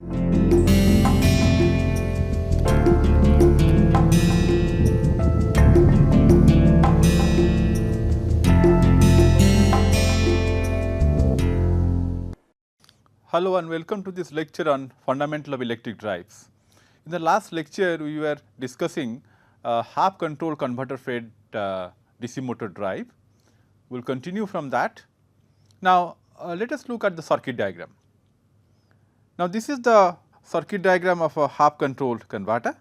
Hello and welcome to this lecture on fundamental of electric drives. In the last lecture, we were discussing half control converter fed DC motor drive. We will continue from that. Now, let us look at the circuit diagram. Now, this is the circuit diagram of a half controlled converter.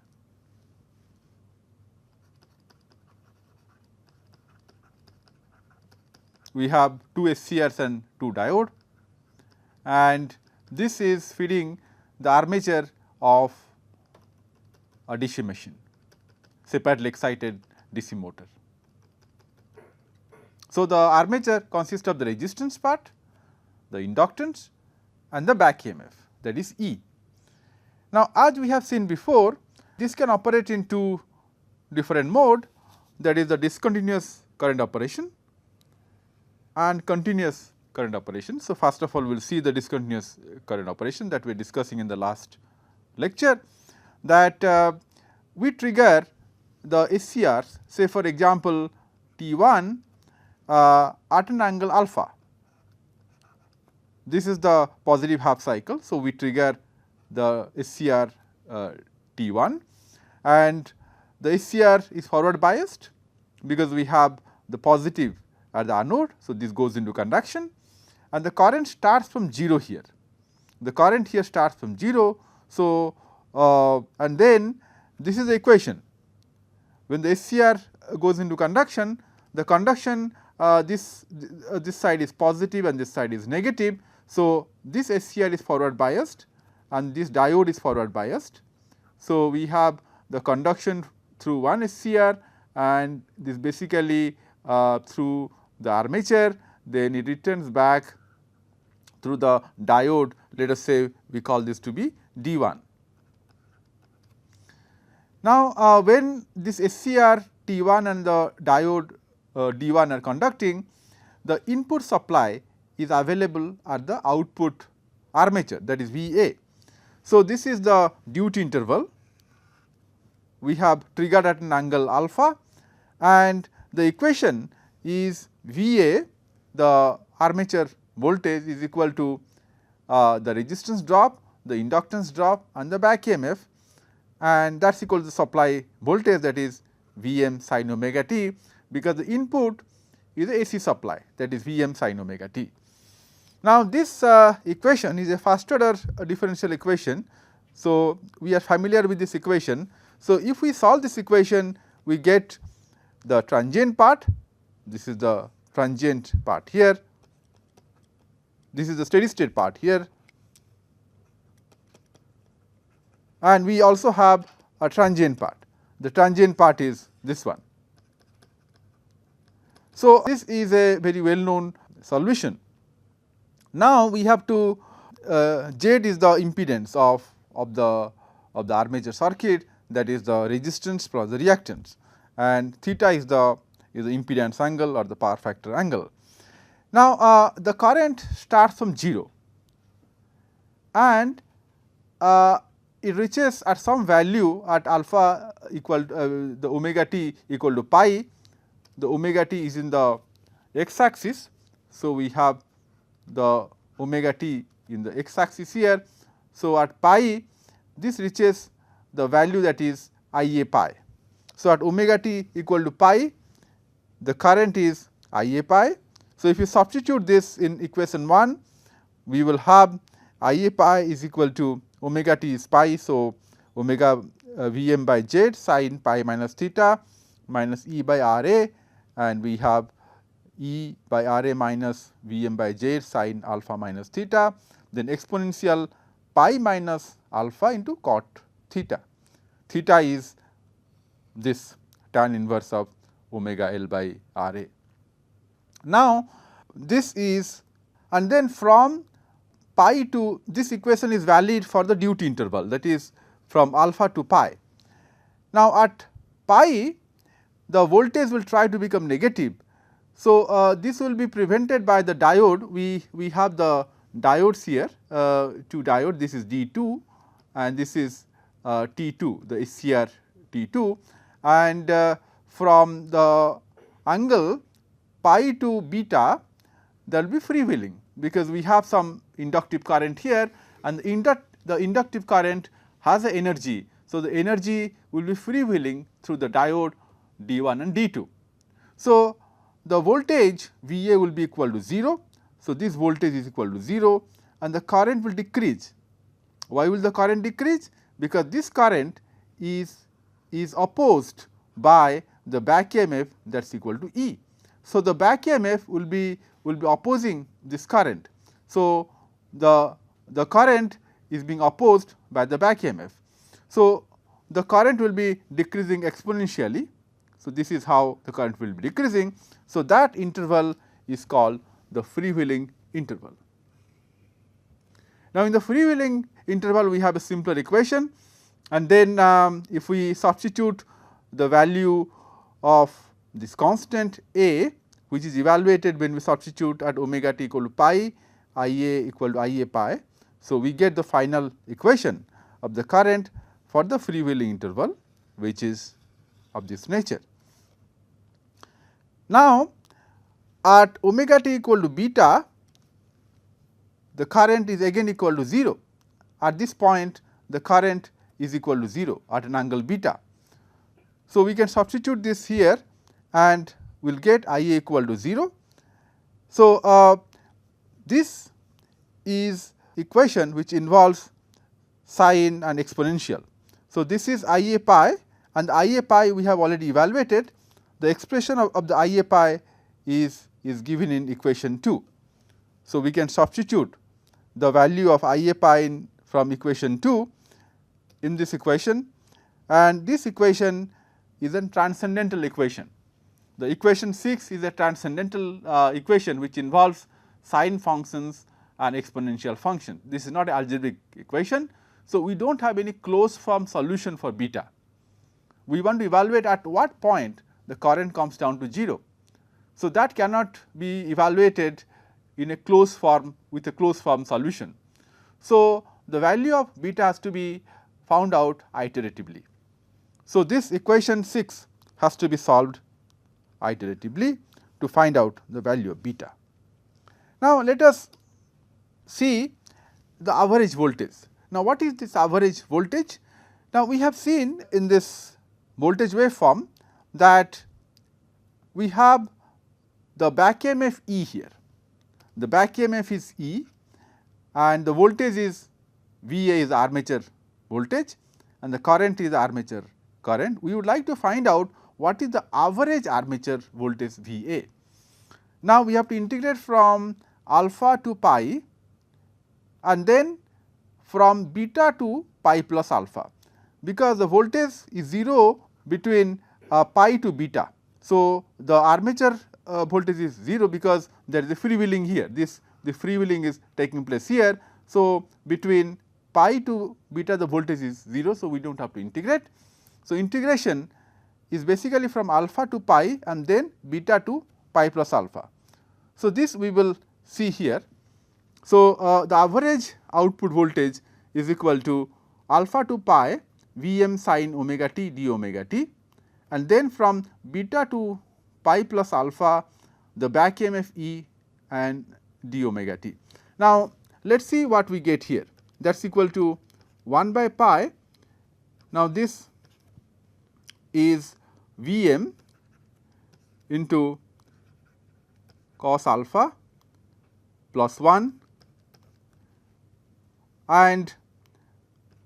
We have two SCRs and two diode, and this is feeding the armature of a DC machine, separately excited DC motor. So, the armature consists of the resistance part, the inductance and the back EMF, that is E. Now, as we have seen before, this can operate in two different mode, that is the discontinuous current operation and continuous current operation. So, first of all, we will see the discontinuous current operation that we are discussing in the last lecture, that we trigger the SCRs, say for example, T1 at an angle alpha. This is the positive half cycle. So, we trigger the SCR T1 and the SCR is forward biased because we have the positive at the anode. So, this goes into conduction and the current starts from 0 here. The current here starts from 0. So, and then this is the equation. When the SCR goes into conduction, the conduction this side is positive and this side is negative. So, this SCR is forward biased and this diode is forward biased. So, we have the conduction through one SCR and this basically through the armature, then it returns back through the diode. Let us say we call this to be D1. Now, when this SCR T1 and the diode D1 are conducting, the input supply is available at the output armature, that is VA. So, this is the duty interval. We have triggered at an angle alpha and the equation is VA, the armature voltage, is equal to the resistance drop, the inductance drop and the back EMF, and that is equal to the supply voltage, that is Vm sin omega t, because the input is a AC supply, that is Vm sin omega t. Now, this equation is a first order differential equation. So, we are familiar with this equation. So, if we solve this equation, we get the transient part, this is the transient part here, this is the steady state part here, and we also have a transient part. The transient part is this one. So, this is a very well known solution. Now, we have to Z is the impedance of the armature circuit, that is the resistance plus the reactance, and theta is the impedance angle or the power factor angle. Now, the current starts from 0 and it reaches at some value at alpha equal the omega t equal to pi. The omega t is in the x axis. So, we have the omega t in the x axis here. So, at pi this reaches the value that is I a pi. So, at omega t equal to pi, the current is I a pi. So, if you substitute this in equation 1, we will have I a pi is equal to omega t is pi. So, omega Vm by Z sin pi minus theta minus E by R a, and we have E by R a minus Vm by Z sin alpha minus theta, then exponential pi minus alpha into cot theta. Theta is this tan inverse of omega L by R a. Now, this is, and then from pi to, this equation is valid for the duty interval, that is from alpha to pi. Now, at pi the voltage will try to become negative. So, this will be prevented by the diode. We have the diodes here, 2 diode, this is D2 and this is T2, the SCR T2, and from the angle pi to beta there will be freewheeling, because we have some inductive current here and the inductive current has a energy. So, the energy will be freewheeling through the diode D1 and D2. So, the voltage V A will be equal to 0. So, this voltage is equal to 0 and the current will decrease. Why will the current decrease? Because this current is opposed by the back EMF, that is equal to E. So, the back EMF will be opposing this current. So, the current is being opposed by the back EMF. So, the current will be decreasing exponentially. So, this is how the current will be decreasing. So, that interval is called the freewheeling interval. Now, in the freewheeling interval we have a simpler equation, and then if we substitute the value of this constant A, which is evaluated when we substitute at omega t equal to pi, I A equal to I A pi. So, we get the final equation of the current for the freewheeling interval, which is of this nature. Now, at omega t equal to beta, the current is again equal to 0. At this point, the current is equal to 0 at an angle beta. So, we can substitute this here and we will get I A equal to 0. So, this is equation which involves sine and exponential. So, this is I A pi, and I A pi we have already evaluated. The expression of the I A pi is given in equation 2. So, we can substitute the value of I A pi from equation 2 in this equation, and this equation is a transcendental equation. The equation 6 is a transcendental equation which involves sine functions and exponential function. This is not an algebraic equation. So, we do not have any closed form solution for beta. We want to evaluate at what point the current comes down to 0. So, that cannot be evaluated in a closed form with a closed form solution. So, the value of beta has to be found out iteratively. So, this equation 6 has to be solved iteratively to find out the value of beta. Now, let us see the average voltage. Now, what is this average voltage? Now, we have seen in this voltage waveform that we have the back EMF E here. The back EMF is E and the voltage is V A is armature voltage and the current is armature current. We would like to find out what is the average armature voltage V A. Now, we have to integrate from alpha to pi and then from beta to pi plus alpha, because the voltage is 0 between pi to beta. So, the armature voltage is 0 because there is a freewheeling here, the freewheeling is taking place here. So, between pi to beta the voltage is 0. So, we do not have to integrate. So, integration is basically from alpha to pi and then beta to pi plus alpha. So, this we will see here. So, the average output voltage is equal to alpha to pi V m sin omega t d omega t, and then from beta to pi plus alpha the back EMF E and d omega t. Now, let us see what we get here, that is equal to 1 by pi. Now, this is V m into cos alpha plus 1, and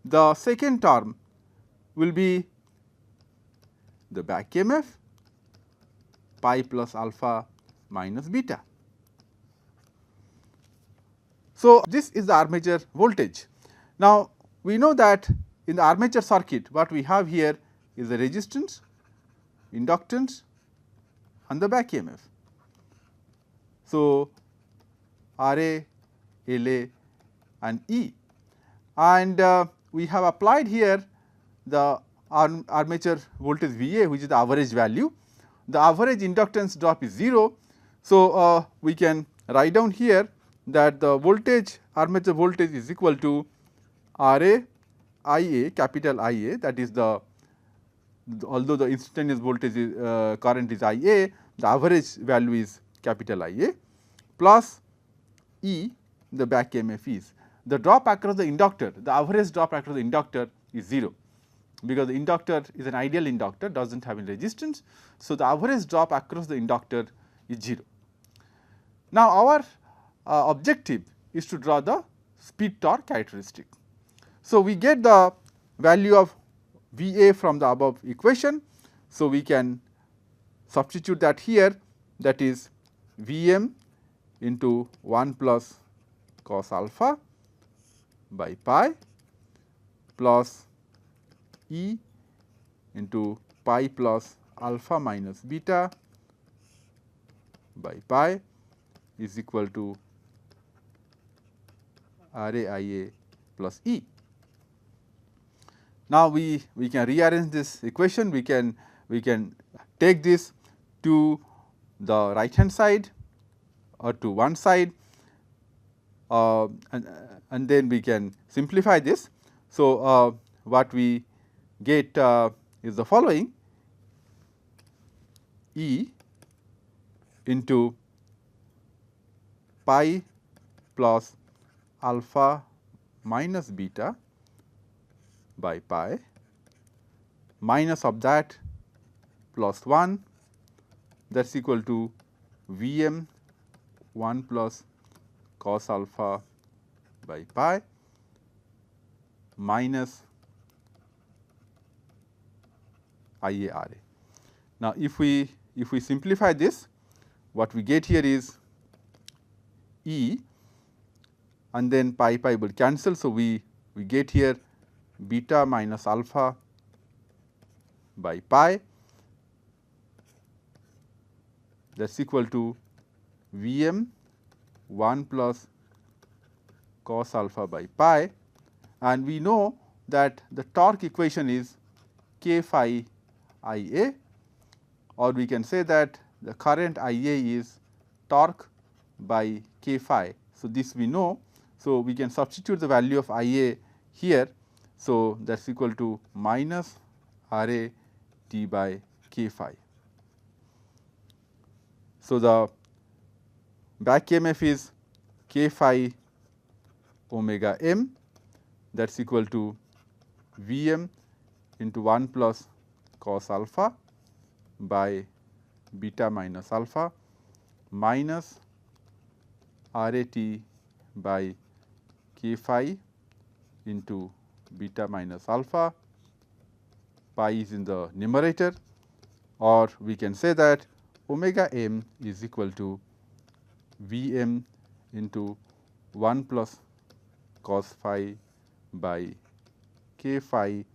the second term will be the back EMF pi plus alpha minus beta. So, this is the armature voltage. Now, we know that in the armature circuit what we have here is the resistance, inductance and the back EMF. So, R A, L A and E, and we have applied here the armature voltage V A, which is the average value. The average inductance drop is 0. So, we can write down here that the voltage, armature voltage is equal to R A I A, capital I A, that is although the instantaneous voltage is current is I A, the average value is capital I A, plus E, the back EMF is. The drop across the inductor, the average drop across the inductor is 0, because the inductor is an ideal inductor, does not have any resistance. So, the average drop across the inductor is 0. Now, our objective is to draw the speed torque characteristic. So, we get the value of V A from the above equation. So, we can substitute that here, that is V m into 1 plus cos alpha by pi plus E into pi plus alpha minus beta by pi is equal to R A I A plus E. Now, we can rearrange this equation, we can take this to the right hand side or to one side, and then we can simplify this. So, what we get is the following: E into pi plus alpha minus beta by pi minus of that plus 1, that is equal to V m 1 plus cos alpha by pi minus I A R A. Now, if we simplify this, what we get here is E, and then pi will cancel. So, we get here beta minus alpha by pi, that is equal to V m 1 plus cos alpha by pi, and we know that the torque equation is K phi I A, or we can say that the current I A is torque by K phi. So, this we know. So, we can substitute the value of I A here. So, that is equal to minus R A T by K phi. So, the back EMF is K phi omega m, that is equal to V m into 1 plus cos alpha by beta minus alpha minus R A T by K phi into beta minus alpha, pi is in the numerator, or we can say that omega m is equal to V m into 1 plus cos phi by K phi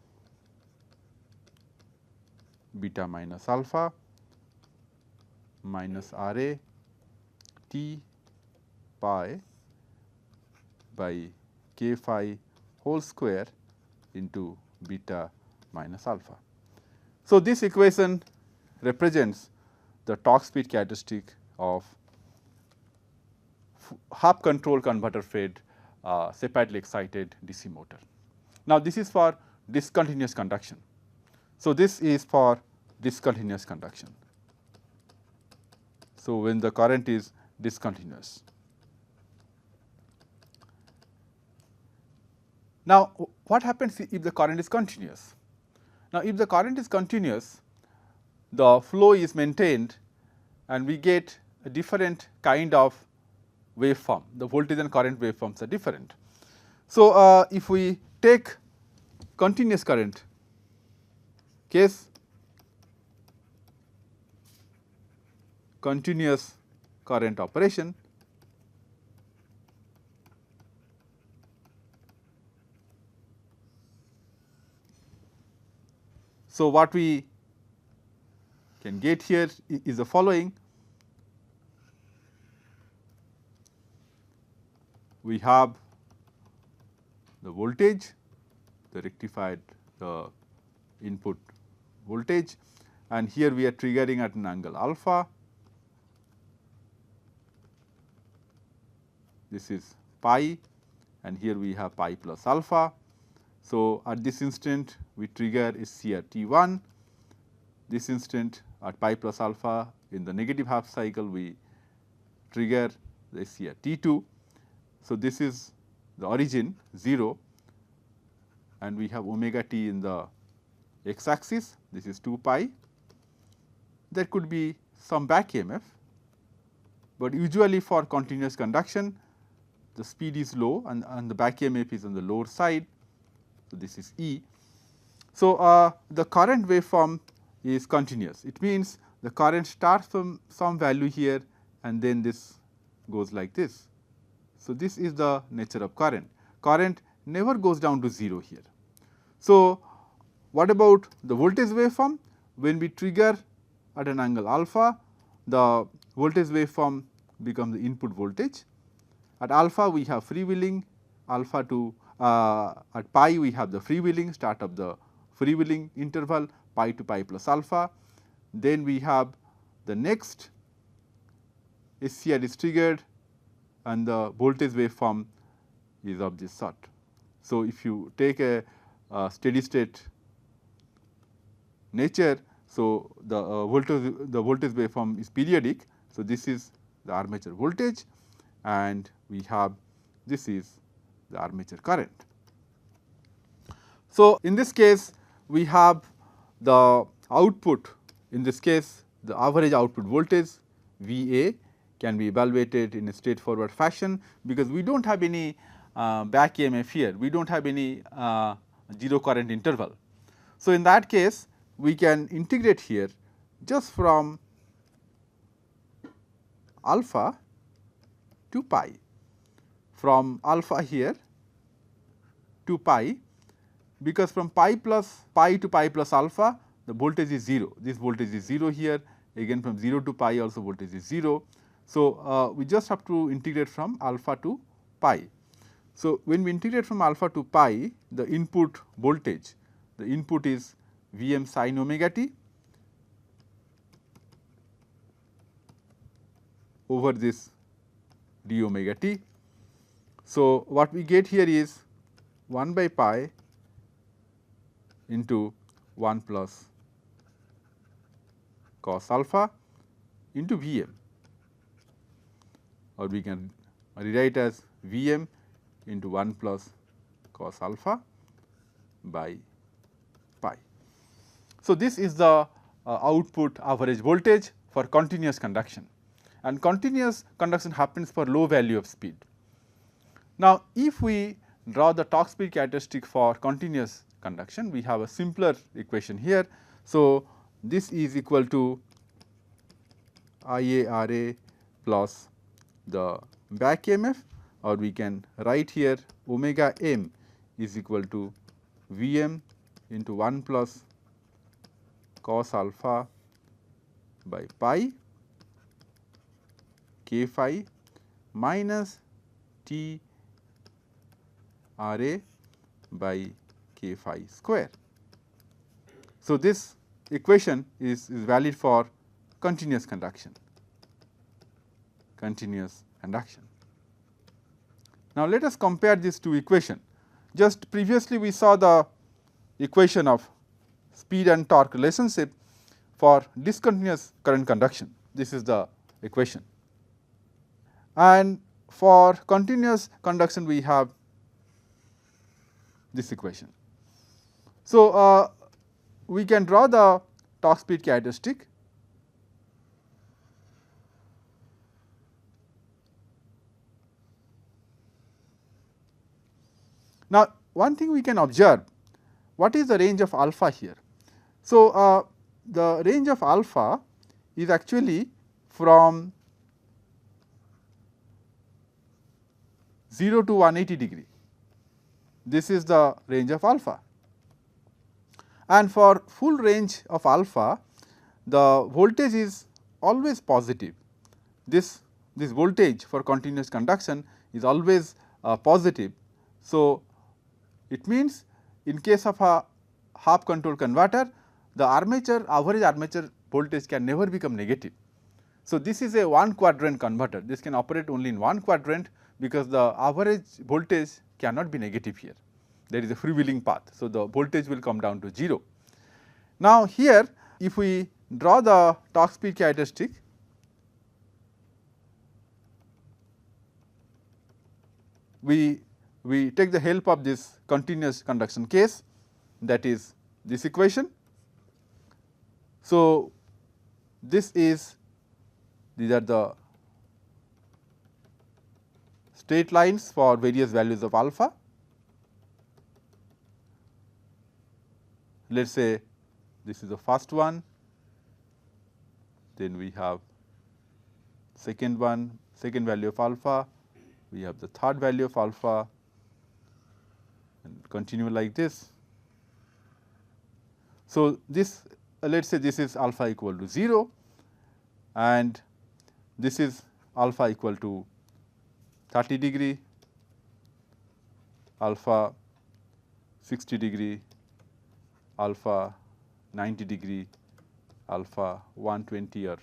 beta minus alpha minus R A T pi by K phi whole square into beta minus alpha. So, this equation represents the torque speed characteristic of half control converter fed separately excited DC motor. Now, this is for discontinuous conduction. So, this is for discontinuous conduction. So, when the current is discontinuous. Now, what happens if the current is continuous? Now, if the current is continuous, the flow is maintained and we get a different kind of waveform. The voltage and current waveforms are different. So, if we take continuous current case, continuous current operation, so what we can get here is the following. We have the voltage, the rectified the input voltage, and here we are triggering at an angle alpha. this is pi, and here we have pi plus alpha. So, at this instant we trigger SCR T1, this instant at pi plus alpha in the negative half cycle we trigger the SCR T2. So, this is the origin 0, and we have omega t in the x axis, this is 2 pi. There could be some back EMF, but usually for continuous conduction the speed is low and the back EMF is on the lower side. So, this is E. So, the current waveform is continuous. It means the current starts from some value here and then this goes like this. So, this is the nature of current. Current never goes down to 0 here. So, what about the voltage waveform? When we trigger at an angle alpha, the voltage waveform becomes the input voltage. At alpha we have freewheeling, alpha to at pi we have the freewheeling, start of the freewheeling interval pi to pi plus alpha. Then we have the next SCR is triggered and the voltage waveform is of this sort. So, if you take a steady state nature, so the voltage waveform is periodic. So, this is the armature voltage and we have this is the armature current. So, in this case we have the output, in this case the average output voltage V A can be evaluated in a straightforward fashion, because we do not have any back EMF here, we do not have any 0 current interval. So, in that case we can integrate here just from alpha to pi, from alpha here to pi, because from pi to pi plus alpha the voltage is 0, this voltage is 0 here, again from 0 to pi also voltage is 0. So, we just have to integrate from alpha to pi. So, when we integrate from alpha to pi, the input voltage, the input is Vm sin omega t over this d omega t. So, what we get here is 1 by pi into 1 plus cos alpha into Vm, or we can rewrite as Vm into 1 plus cos alpha by pi. So, this is the output average voltage for continuous conduction, and continuous conduction happens for low value of speed. Now, if we draw the torque speed characteristic for continuous conduction, we have a simpler equation here. So, this is equal to IARA plus the back EMF, or we can write here omega m is equal to Vm into 1 plus cos alpha by pi k phi minus T R A by k phi square. So, this equation is valid for continuous conduction. Now, let us compare these two equations. Just previously we saw the equation of speed and torque relationship for discontinuous current conduction. This is the equation, and for continuous conduction we have this equation. So, we can draw the torque speed characteristic. Now, one thing we can observe, what is the range of alpha here? So, the range of alpha is actually from 0 to 180 degree. This is the range of alpha, and for full range of alpha the voltage is always positive. This voltage for continuous conduction is always positive. So, it means in case of a half control converter, the average armature voltage can never become negative. So, this is a one quadrant converter, this can operate only in one quadrant, because the average voltage cannot be negative here. There is a freewheeling path. So, the voltage will come down to 0. Now, here if we draw the torque speed characteristic, we take the help of this continuous conduction case, that is this equation. So, these are the straight lines for various values of alpha. Let us say this is the first one, then we have second one, second value of alpha, we have the third value of alpha, and continue like this. So, this let us say this is alpha equal to 0, and this is alpha equal to 30 degree, alpha 60 degree, alpha 90 degree, alpha 120 or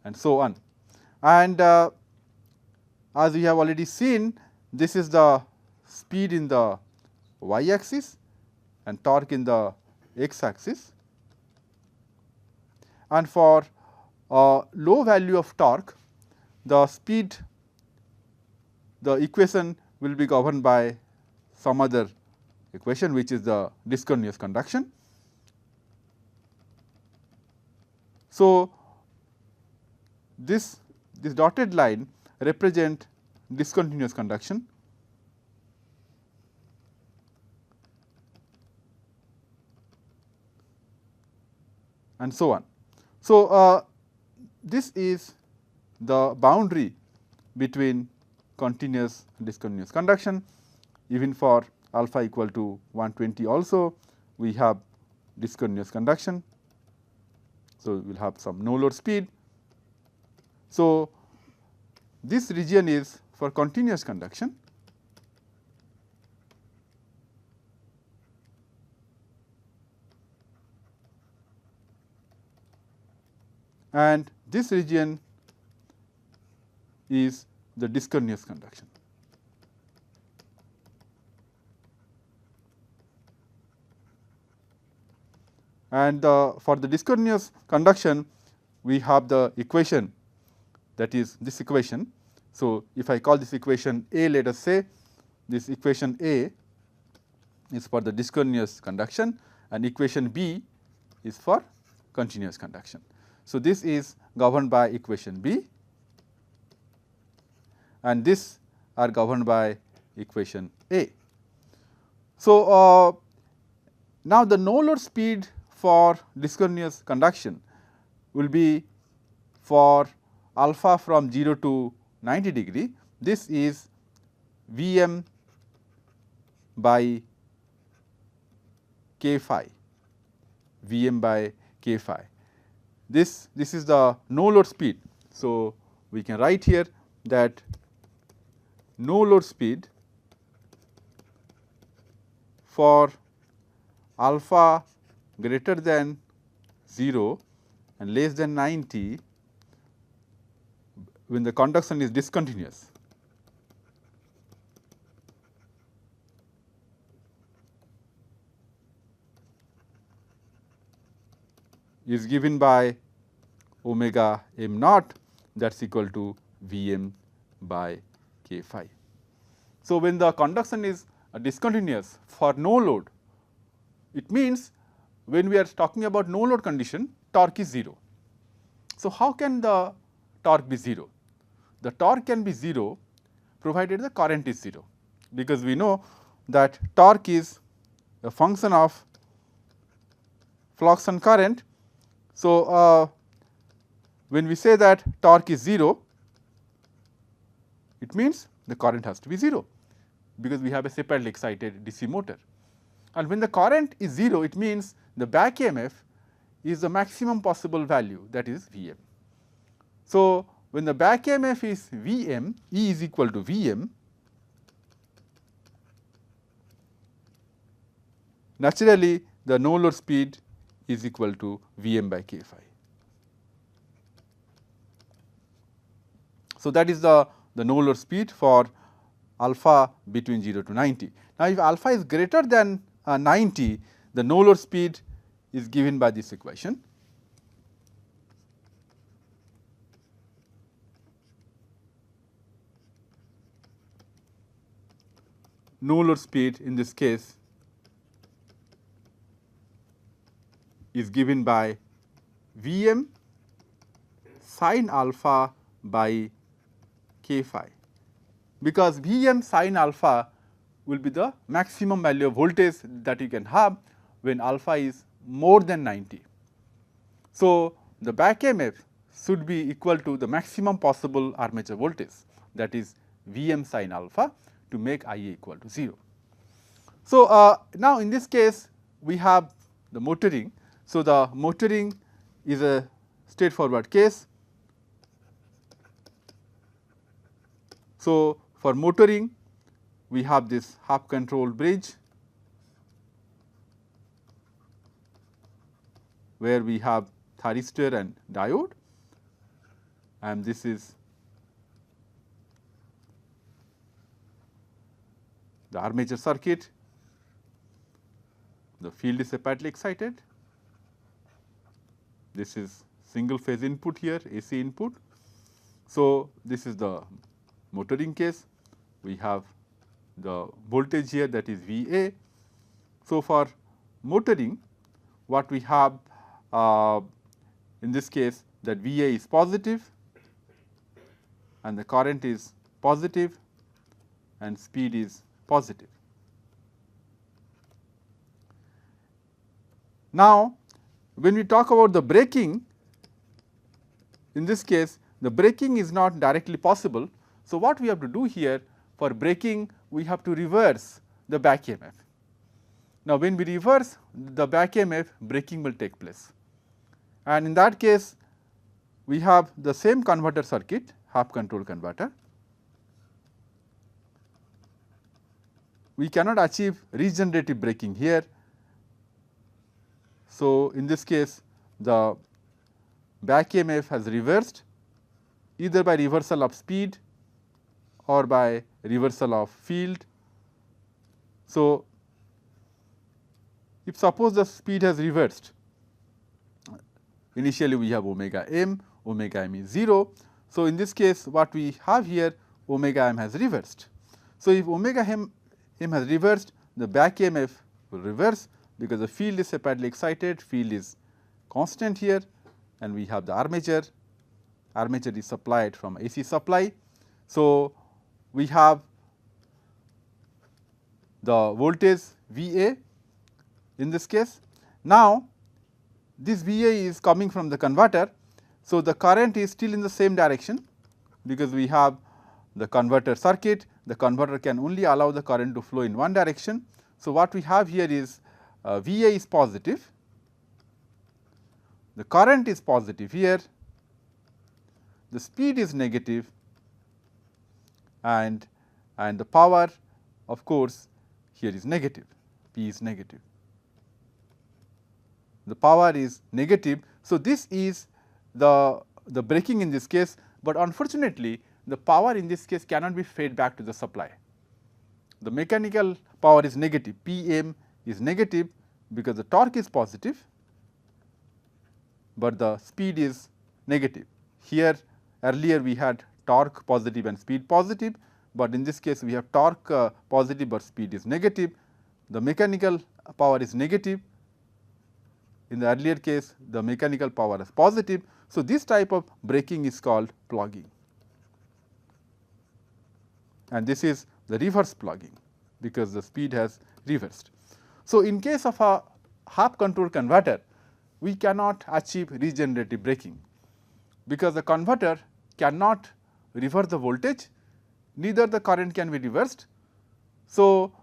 and so on. And as we have already seen, this is the speed in the y axis and torque in the x axis. And for low value of torque, the speed, the equation will be governed by some other equation, which is the discontinuous conduction. So, this dotted line represent discontinuous conduction, and so on. So, this is the boundary between continuous and discontinuous conduction. Even for alpha equal to 120 also we have discontinuous conduction. So, we will have some no load speed. So, this region is for continuous conduction, and this region is the discontinuous conduction. And for the discontinuous conduction, we have the equation, that is this equation. So, if I call this equation A, let us say this equation A is for the discontinuous conduction and equation B is for continuous conduction. So, this is governed by equation B and this are governed by equation A. So, now the no load speed for discontinuous conduction will be for alpha from 0 to 90 degree. This is Vm by k phi, Vm by k phi. This is the no load speed. So, we can write here that no load speed for alpha greater than 0 and less than 90 when the conduction is discontinuous is given by omega m naught, that is equal to Vm by k phi. So, when the conduction is discontinuous for no load, it means when we are talking about no load condition, torque is 0. So, how can the torque be 0? The torque can be 0 provided the current is 0, because we know that torque is a function of flux and current. So, when we say that torque is 0, it means the current has to be 0, because we have a separately excited DC motor. And when the current is 0, it means the back EMF is the maximum possible value, that is Vm. So, when the back EMF is Vm, E is equal to Vm, naturally the no load speed is equal to Vm by k phi. So, that is the the no load speed for alpha between 0 to 90. Now, if alpha is greater than 90, the no load speed is given by this equation. No load speed in this case is given by Vm sin alpha by k phi, because Vm sin alpha will be the maximum value of voltage that you can have when alpha is more than 90. So, the back EMF should be equal to the maximum possible armature voltage, that is Vm sin alpha, to make Ia equal to 0. So, now in this case we have the motoring. So, the motoring is a straightforward case. So, for motoring we have this half control bridge where we have thyristor and diode, and this is the armature circuit. The field is separately excited. This is single phase input here, AC input. So, this is the motoring case. We have the voltage here, that is VA. So, for motoring what we have in this case, that VA is positive and the current is positive and speed is positive. Now, when we talk about the braking, in this case the braking is not directly possible. So, what we have to do here, for braking we have to reverse the back EMF. Now, when we reverse the back EMF, braking will take place, and in that case we have the same converter circuit, half control converter. We cannot achieve regenerative braking here. So, in this case the back EMF has reversed either by reversal of speed or by reversal of field. So, if suppose the speed has reversed, initially we have omega m is 0. So, in this case what we have here, omega m has reversed. So, if omega m has reversed, the back EMF will reverse, because the field is separately excited, field is constant here, and we have the armature is supplied from AC supply. So, we have the voltage VA in this case. Now, this VA is coming from the converter. So, the current is still in the same direction, because we have the converter circuit. The converter can only allow the current to flow in one direction. So, what we have here is VA is positive, the current is positive here, the speed is negative, and the power of course here is negative, P is negative. The power is negative. So, this is the braking in this case, but unfortunately the power in this case cannot be fed back to the supply. The mechanical power is negative, Pm is negative, because the torque is positive, but the speed is negative. Here earlier we had torque positive and speed positive, but in this case we have torque positive, but speed is negative. The mechanical power is negative. In the earlier case the mechanical power is positive. So, this type of braking is called plugging, and this is the reverse plugging, because the speed has reversed. So, in case of a half control converter, we cannot achieve regenerative braking, because the converter cannot reverse the voltage, neither the current can be reversed. So,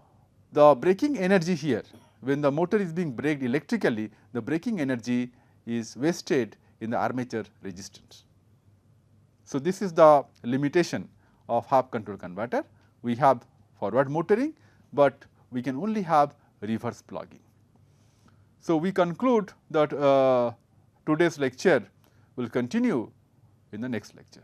the braking energy here, when the motor is being braked electrically, the braking energy is wasted in the armature resistance. So, this is the limitation of half control converter. We have forward motoring, but we can only have reverse plugging. So, we conclude that today's lecture will continue in the next lecture.